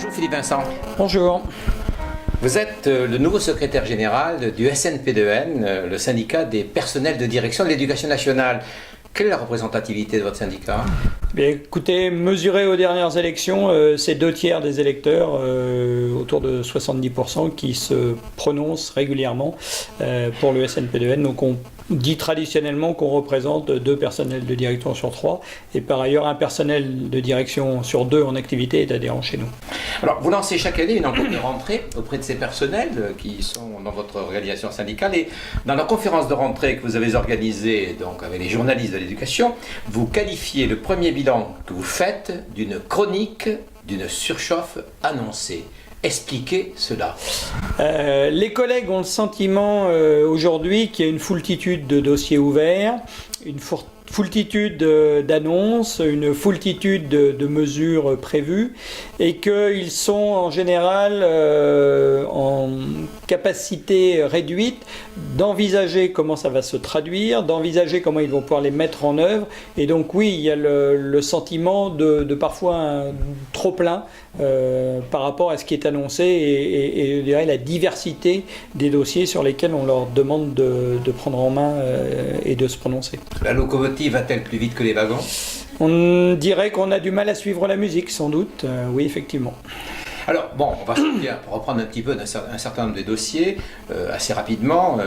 Bonjour Philippe Vincent. Bonjour. Vous êtes le nouveau secrétaire général du SNP2N, le syndicat des personnels de direction de l'éducation nationale. Quelle est la représentativité de votre syndicat ? Bien, écoutez, mesuré aux dernières élections, c'est 2/3 des électeurs, autour de 70%, qui se prononcent régulièrement pour le SNP2N. Donc on dit traditionnellement qu'on représente 2 personnels de direction sur 3, et par ailleurs un personnel de direction sur 2 en activité est adhérent chez nous. Alors, vous lancez chaque année une enquête de rentrée auprès de ces personnels qui sont dans votre organisation syndicale, et dans la conférence de rentrée que vous avez organisée donc, avec les journalistes de l'éducation, vous qualifiez le premier bilan que vous faites d'une chronique d'une surchauffe annoncée. Expliquez cela. Les collègues ont le sentiment aujourd'hui qu'il y a une foultitude de dossiers ouverts, une foultitude d'annonces, une foultitude de mesures prévues, et qu'ils sont en général en capacité réduite d'envisager comment ça va se traduire, d'envisager comment ils vont pouvoir les mettre en œuvre. Et donc oui, il y a le sentiment de parfois un trop plein par rapport à ce qui est annoncé, et je dirais la diversité des dossiers sur lesquels on leur demande de prendre en main et de se prononcer. La locomotive va-t-elle plus vite que les wagons ? On dirait qu'on a du mal à suivre la musique, sans doute. Oui, effectivement. Alors, bon, on va sortir pour reprendre un petit peu un certain nombre de dossiers assez rapidement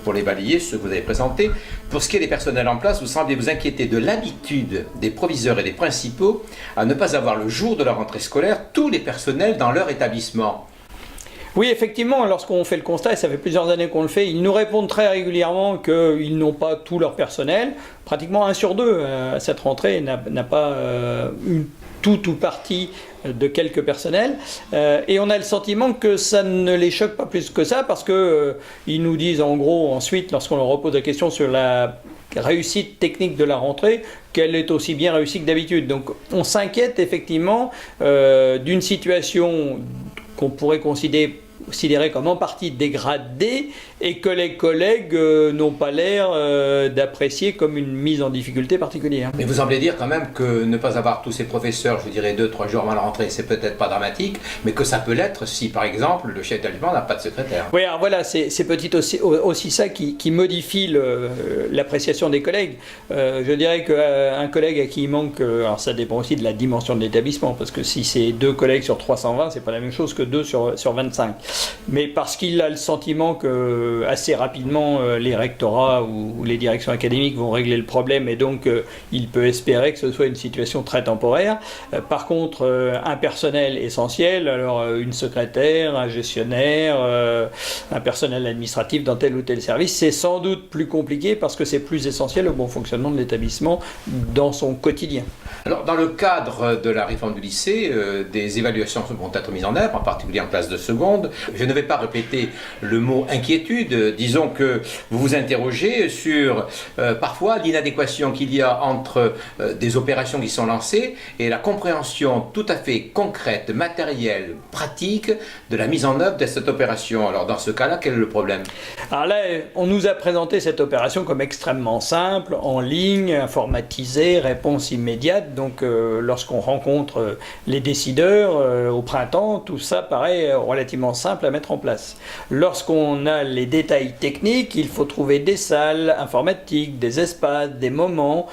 pour les balayer, ceux que vous avez présentés. Pour ce qui est des personnels en place, vous semblez vous inquiéter de l'habitude des proviseurs et des principaux à ne pas avoir le jour de la rentrée scolaire tous les personnels dans leur établissement. Oui, effectivement, lorsqu'on fait le constat, et ça fait plusieurs années qu'on le fait, ils nous répondent très régulièrement qu'ils n'ont pas tout leur personnel. Pratiquement 1 sur 2 à cette rentrée n'a pas une tout ou partie de quelques personnels, et on a le sentiment que ça ne les choque pas plus que ça, parce qu'ils nous disent en gros ensuite, lorsqu'on leur repose la question sur la réussite technique de la rentrée, qu'elle est aussi bien réussie que d'habitude. Donc on s'inquiète effectivement d'une situation qu'on pourrait considérer comme en partie dégradée, et que les collègues n'ont pas l'air d'apprécier comme une mise en difficulté particulière. Mais vous semblez dire quand même que ne pas avoir tous ces professeurs, je dirais 2-3 jours avant la rentrée, c'est peut-être pas dramatique, mais que ça peut l'être si par exemple le chef d'établissement n'a pas de secrétaire. Oui, alors voilà, c'est peut-être aussi ça qui modifie l'appréciation des collègues. Je dirais qu'un collègue à qui il manque, alors ça dépend aussi de la dimension de l'établissement, parce que si c'est 2 collègues sur 320, c'est pas la même chose que 2 sur 25. Mais parce qu'il a le sentiment que assez rapidement les rectorats ou les directions académiques vont régler le problème, et donc il peut espérer que ce soit une situation très temporaire. Par contre, un personnel essentiel, alors une secrétaire, un gestionnaire, un personnel administratif dans tel ou tel service, c'est sans doute plus compliqué parce que c'est plus essentiel au bon fonctionnement de l'établissement dans son quotidien. Alors, dans le cadre de la réforme du lycée, des évaluations vont être mises en œuvre, en particulier en classe de seconde. Je ne vais pas répéter le mot inquiétude. Disons que vous vous interrogez sur parfois l'inadéquation qu'il y a entre des opérations qui sont lancées et la compréhension tout à fait concrète, matérielle, pratique de la mise en œuvre de cette opération. Alors, dans ce cas-là, quel est le problème ? Alors là, on nous a présenté cette opération comme extrêmement simple, en ligne, informatisée, réponse immédiate. Donc lorsqu'on rencontre les décideurs au printemps, tout ça paraît relativement simple à mettre en place. Lorsqu'on a les détails techniques, il faut trouver des salles informatiques, des espaces, des moments,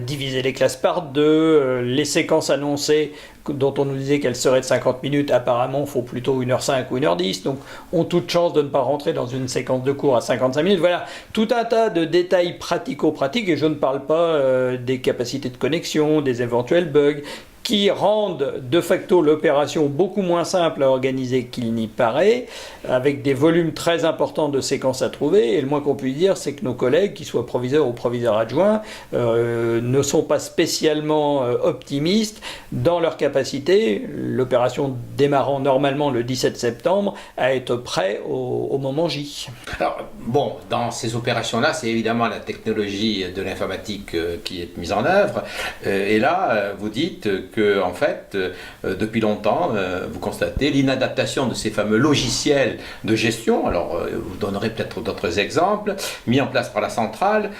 diviser les classes par 2, les séquences annoncées dont on nous disait qu'elles seraient de 50 minutes, apparemment il faut plutôt 1h05 ou 1h10, donc ont toute chance de ne pas rentrer dans une séquence de cours à 55 minutes. Voilà, tout un tas de détails pratico-pratiques, et je ne parle pas des capacités de connexion, des éventuels bugs, qui rendent de facto l'opération beaucoup moins simple à organiser qu'il n'y paraît, avec des volumes très importants de séquences à trouver. Et le moins qu'on puisse dire, c'est que nos collègues, qu'ils soient proviseurs ou proviseurs adjoints, ne sont pas spécialement optimistes dans leur capacité, l'opération démarrant normalement le 17 septembre, à être prêt au moment J. Alors, bon, dans ces opérations-là, c'est évidemment la technologie de l'informatique qui est mise en œuvre. Et là, vous dites que, en fait, depuis longtemps, vous constatez l'inadaptation de ces fameux logiciels de gestion. Alors, vous donnerez peut-être d'autres exemples, mis en place par la centrale,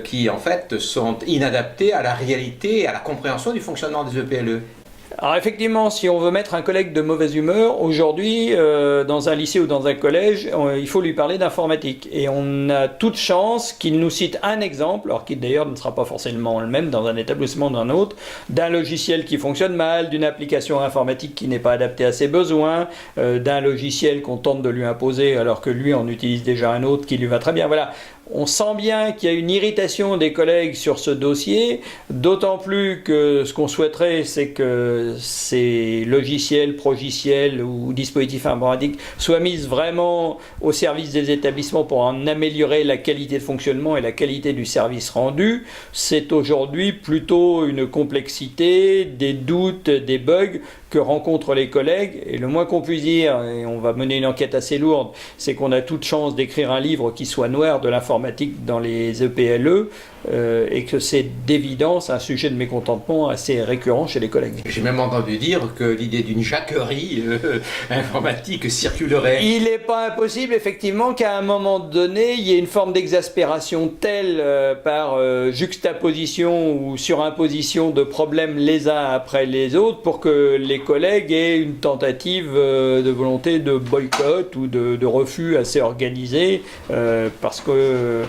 qui, en fait, sont inadaptés à la réalité et à la compréhension du fonctionnement des EPLE. Alors effectivement, si on veut mettre un collègue de mauvaise humeur, aujourd'hui, dans un lycée ou dans un collège, il faut lui parler d'informatique. Et on a toute chance qu'il nous cite un exemple, alors qui d'ailleurs ne sera pas forcément le même dans un établissement ou dans un autre, d'un logiciel qui fonctionne mal, d'une application informatique qui n'est pas adaptée à ses besoins, d'un logiciel qu'on tente de lui imposer alors que lui en utilise déjà un autre qui lui va très bien. Voilà. On sent bien qu'il y a une irritation des collègues sur ce dossier, d'autant plus que ce qu'on souhaiterait, c'est que ces logiciels, progiciels ou dispositifs informatiques soient mis vraiment au service des établissements pour en améliorer la qualité de fonctionnement et la qualité du service rendu. C'est aujourd'hui plutôt une complexité, des doutes, des bugs que rencontrent les collègues, et le moins qu'on puisse dire, et on va mener une enquête assez lourde, c'est qu'on a toute chance d'écrire un livre qui soit noir de l'informatique dans les EPLE, et que c'est d'évidence un sujet de mécontentement assez récurrent chez les collègues. J'ai même entendu dire que l'idée d'une jacquerie informatique circulerait. Il n'est pas impossible effectivement qu'à un moment donné, il y ait une forme d'exaspération telle par juxtaposition ou surimposition de problèmes les uns après les autres pour que les collègues aient une tentative de volonté de boycott ou de refus assez organisé parce que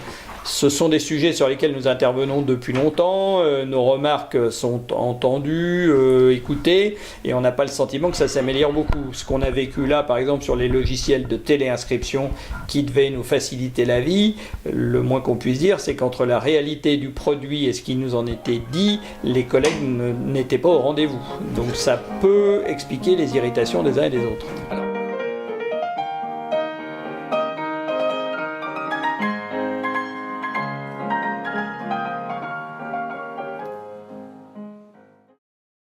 ce sont des sujets sur lesquels nous intervenons depuis longtemps, nos remarques sont entendues, écoutées, et on n'a pas le sentiment que ça s'améliore beaucoup. Ce qu'on a vécu là, par exemple, sur les logiciels de téléinscription qui devaient nous faciliter la vie, le moins qu'on puisse dire, c'est qu'entre la réalité du produit et ce qui nous en était dit, les collègues n'étaient pas au rendez-vous. Donc ça peut expliquer les irritations des uns et des autres.